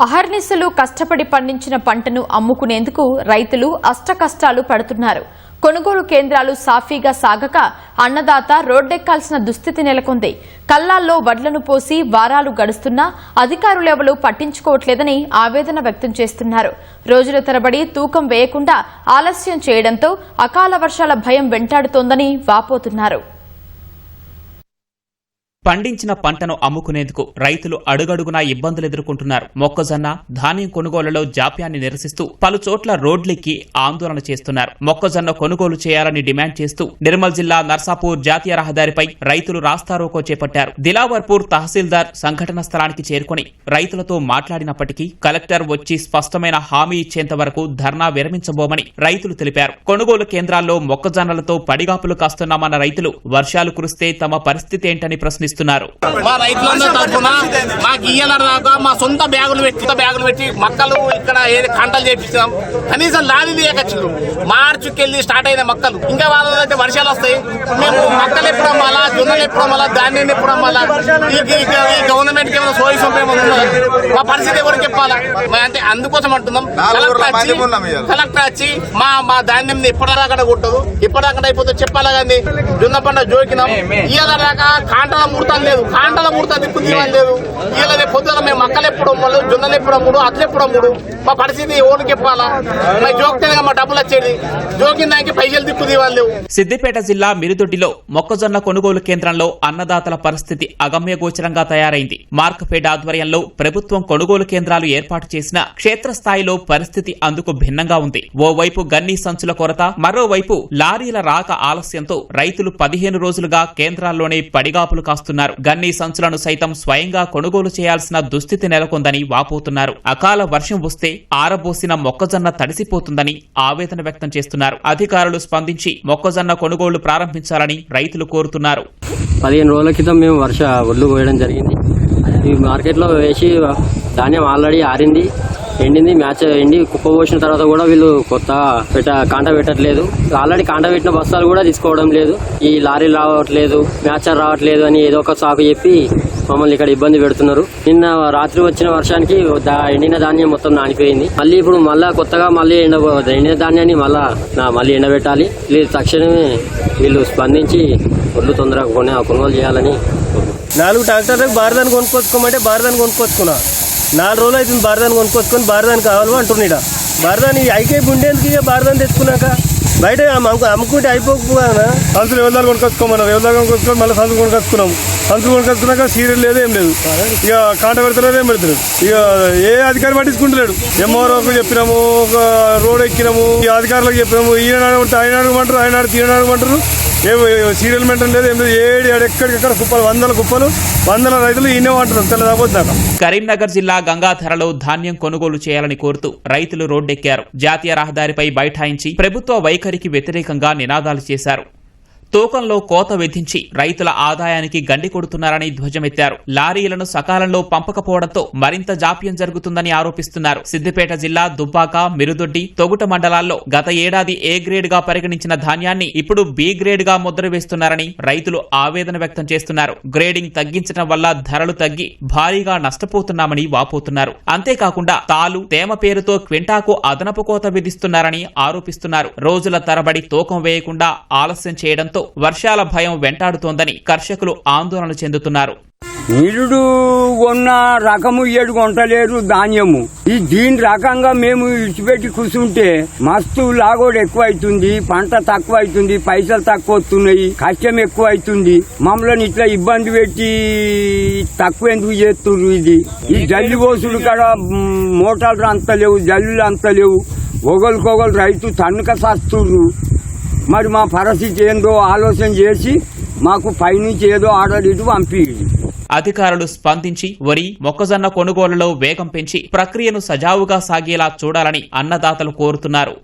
అహర్నిశలు కష్టపడి పండించిన పంటను అమ్ముకునేందుకు రైతులు అష్టకష్టాలు పడుతున్నారు. కొనుగోలు కేంద్రాలు సాఫీగా సాగక అన్నదాత రోడ్డెక్కాల్సిన దుస్థితి నెలకొంది. కల్లాల్లో వడ్లను పోసి వారాలు గడుస్తున్నా అధికారులెవరూ పట్టించుకోవట్లేదని ఆవేదన వ్యక్తం చేస్తున్నారు. రోజుల తరబడి తూకం వేయకుండా ఆలస్యం చేయడంతో అకాల వర్షాల భయం వెంటాడుతోందని వాపోతున్నారు. పండించిన పంటను అమ్ముకునేందుకు రైతులు అడుగడుగునా ఇబ్బందులు ఎదుర్కొంటున్నారు. మొక్కజొన్న ధాన్యం కొనుగోలులో జాప్యాన్ని నిరసిస్తూ పలు చోట్ల రోడ్లెక్కి ఆందోళన చేస్తున్నారు. మొక్కజొన్న కొనుగోలు చేయాలని డిమాండ్ చేస్తూ నిర్మల్ జిల్లా నర్సాపూర్ జాతీయ రహదారిపై రైతులు రాస్తారోకో చేపట్టారు. దిలావర్పూర్ తహసీల్దార్ సంఘటన స్థలానికి చేరుకుని రైతులతో మాట్లాడినప్పటికీ కలెక్టర్ వచ్చి స్పష్టమైన హామీ ఇచ్చేంత వరకు ధర్నా విరమించబోమని రైతులు తెలిపారు. కొనుగోలు కేంద్రాల్లో మొక్కజొన్నలతో పడిగాపులు కాస్తున్నామన్న రైతులు వర్షాలు కురిస్తే తమ పరిస్థితి ఏంటని ప్రశ్నిస్తున్నారు. మా రైతులందరూ తరఫున మాకు ఇయ్యలాగా మా సొంత బ్యాగులు పెట్టి మొక్కలు ఇక్కడ కంటలు చేపించాం. కనీసం లారీలు ఏకచ్చు మార్చుకెళ్ళి స్టార్ట్ అయిన మొక్కలు ఇంకా వాళ్ళైతే వర్షాలు వస్తాయి. మేము మొక్కలు ఎప్పుడు అమ్మాలా, జొన్నలు ఎప్పుడు అమ్మాలా, ధాన్యాన్ని ఎప్పుడు అమ్మాలా? ఈ గవర్నమెంట్ కి ఏమైనా సోయి సొంపేమో మా పరిస్థితి ఎవరికి చెప్పాలా? అంటే అందుకోసం అంటున్నాం, కలెక్టర్ వచ్చి మా ధాన్యం ఇప్పటిదాకా కొట్టదు, ఇప్పటిదాకా అయిపోతే చెప్పాలా? కానీ జొన్న పంట జోకినాం ఇయ్యదాకా కాంటల ముడతాను లేదు, కాంటల ముడతా దిక్కు తీయడం లేదు. ఇలా పొద్దున మేము మొక్కలు ఎప్పుడు అమ్మలు, జొన్నలు ఎప్పుడు అమ్ముడు, అట్లు ఎప్పుడు అమ్ముడు? మా పరిస్థితి ఎవరికి చెప్పాలా? జోకితేనే మా డబ్బులు వచ్చేది, జోకిన దానికి పైసలు దిక్కు తీయాలి. సిద్దిపేట జిల్లా మిరుదొడ్డిలో మొక్కజొన్న కొనుగోలు కేంద్రంలో అన్నదాతల పరిస్థితి అగమ్యగోచరంగా తయారైంది. మార్క్ఫెడ్ ఆధ్వర్యంలో ప్రభుత్వం కొనుగోలు కేంద్రాలు ఏర్పాటు చేసిన క్షేత్రస్థాయిలో పరిస్థితి అందుకు భిన్నంగా ఉంది. ఓవైపు గన్నీ సంచుల కొరత, మరోవైపు లారీల రాక ఆలస్యంతో రైతులు 15 రోజులుగా కేంద్రాల్లోనే పడిగాపులు కాస్తున్నారు. గన్నీ సంచులను సైతం స్వయంగా కొనుగోలు చేయాల్సిన దుస్థితి నెలకొందని వాపోతున్నారు. అకాల వర్షం వస్తే ఆరబోసిన మొక్కజొన్న తడిసిపోతుందని ఆవేదన వ్యక్తం చేస్తున్నారు. అధికారులు స్పందించి మొక్కజొన్న కొనుగోలు ప్రారంభించాలని రైతులు కోరుతున్నారు. 15 రోజుల క్రితం మేము ఒడ్లు కోయడం జరిగింది. ఈ మార్కెట్లో వేసి ధాన్యం ఆల్రెడీ ఆరింది, ఎండింది. మ్యాచ్ ఎండి కుప్ప పోసిన తర్వాత కూడా వీళ్ళు కొత్త కాంట పెట్టట్లేదు. ఆల్రెడీ కాంట పెట్టిన బస్తాలు కూడా తీసుకోవడం లేదు. ఈ లారీలు రావట్లేదు, మ్యాచర్ రావట్లేదు అని ఏదో ఒక సాకు చెప్పి మమ్మల్ని ఇక్కడ ఇబ్బంది పెడుతున్నారు. నిన్న రాత్రి వచ్చిన వర్షానికి ఎండిన ధాన్యం మొత్తం నానిపోయింది. మళ్ళీ ఇప్పుడు కొత్తగా ఎండిన ధాన్యాన్ని మళ్ళీ ఎండబెట్టాలి. వీళ్ళు తక్షణమే వీళ్ళు స్పందించి ఒళ్ళు తొందరగా కొనుగోలు చేయాలని. 4 ట్రాక్టర్లకు బారదాన్ని కొనుక్కొచ్చుకోమంటే బారదాన్ని కొనుక్కొచ్చుకున్నా. 4 రోజులు అవుతుంది బారదాన్ని కొనుక్కొచ్చుకొని బారదాన్ని కావాలి అంటున్నాడు. బారదాన్ని ఐకే ఉండేందుకు ఇక బారదాన్ని తెచ్చుకున్నాక బయట అమ్ముకుంటే అయిపోకుండా సంచులు వ్యవధాలు కొనుక్కొచ్చుకోమన్నారు. వ్యవధాలు కొనుక్కొచ్చుకొని మళ్ళీ సంచులు కొనుక్కొచ్చుకున్నాము. సంచులు కొనుక్కొచ్చుకున్నాక సీరియల్ లేదు, ఏం లేదు. ఇక కాంట పెడతారు, ఏం పెడతారు. ఇక ఏ అధికారి పట్టించుకుంటలేడు. ఎంఆర్ఓకు చెప్పినాము, ఒక రోడ్ ఎక్కినాము, ఈ అధికారులకు చెప్పినాము. ఈనాడు ఆయన అడగమంటారు, ఆయన తీయని అడగమంటారు. సీరియల్ మెయింటైన్ లేదు, ఏం లేదు. ఎక్కడికెక్కడ కుప్పలు, వందల రైతులు ఈయనే అంటారు తెల్లదాకా. కరీంనగర్ జిల్లా గంగాధరలో ధాన్యం కొనుగోలు చేయాలని కోరుతూ రైతులు రోడ్డెక్కారు. జాతీయ రహదారిపై బైఠాయించి ప్రభుత్వ వైఖరికి వ్యతిరేకంగా నినాదాలు చేశారు. తూకంలో కోత విధించి రైతుల ఆదాయానికి గండి కొడుతున్నారని ధ్వజమెత్తారు. లారీలను సకాలంలో పంపకపోవడంతో మరింత జాప్యం జరుగుతుందని ఆరోపిస్తున్నారు. సిద్దిపేట జిల్లా దుబ్బాక, మిరుదొడ్డి, తొగుట మండలాల్లో గత ఏడాది ఏ గ్రేడ్ గా పరిగణించిన ధాన్యాన్ని ఇప్పుడు బి గ్రేడ్ గా ముద్ర వేస్తున్నారని రైతులు ఆవేదన వ్యక్తం చేస్తున్నారు. గ్రేడింగ్ తగ్గించడం వల్ల ధరలు తగ్గి భారీగా నష్టపోతున్నామని వాపోతున్నారు. అంతేకాకుండా తాలు, తేమ పేరుతో క్వింటాకు అదనపు కోత విధిస్తున్నారని ఆరోపిస్తున్నారు. రోజుల తరబడి తూకం వేయకుండా ఆలస్యం చేయడంతో వర్షాల భయం వెంటాడుతోందని కర్షకులు ఆందోళన చెందుతున్నారు. నిరుడు కొన్న రకము 7 కొంటలేరు ధాన్యము. దీని రకంగా మేము ఇచ్చిపెట్టి కూర్చుంటే మస్తు లాగోడు ఎక్కువ అవుతుంది, పంట తక్కువ అవుతుంది, పైసలు తక్కువ వస్తున్నాయి, కష్టం ఎక్కువ అవుతుంది. మమ్మల్ని ఇట్లా ఇబ్బంది పెట్టి తక్కువ ఎందుకు చేస్తున్నారు? ఈ జల్లి కోసులు కూడా మోటార్లు అంత లేవు, జల్లులు అంత లేవు. ఒకరికొకరు రైతు తన్నుక సస్తుర్రు. మరి మా పరిస్థితి ఏందో ఆలోచన చేసి మాకు పైనుంచి ఏదో ఆర్డర్ ఇటు పంపి. అధికారులు స్పందించి వరి, మొక్కజొన్న కొనుగోలులో వేగం పెంచి ప్రక్రియను సజావుగా సాగేలా చూడాలని అన్నదాతలు కోరుతున్నారు.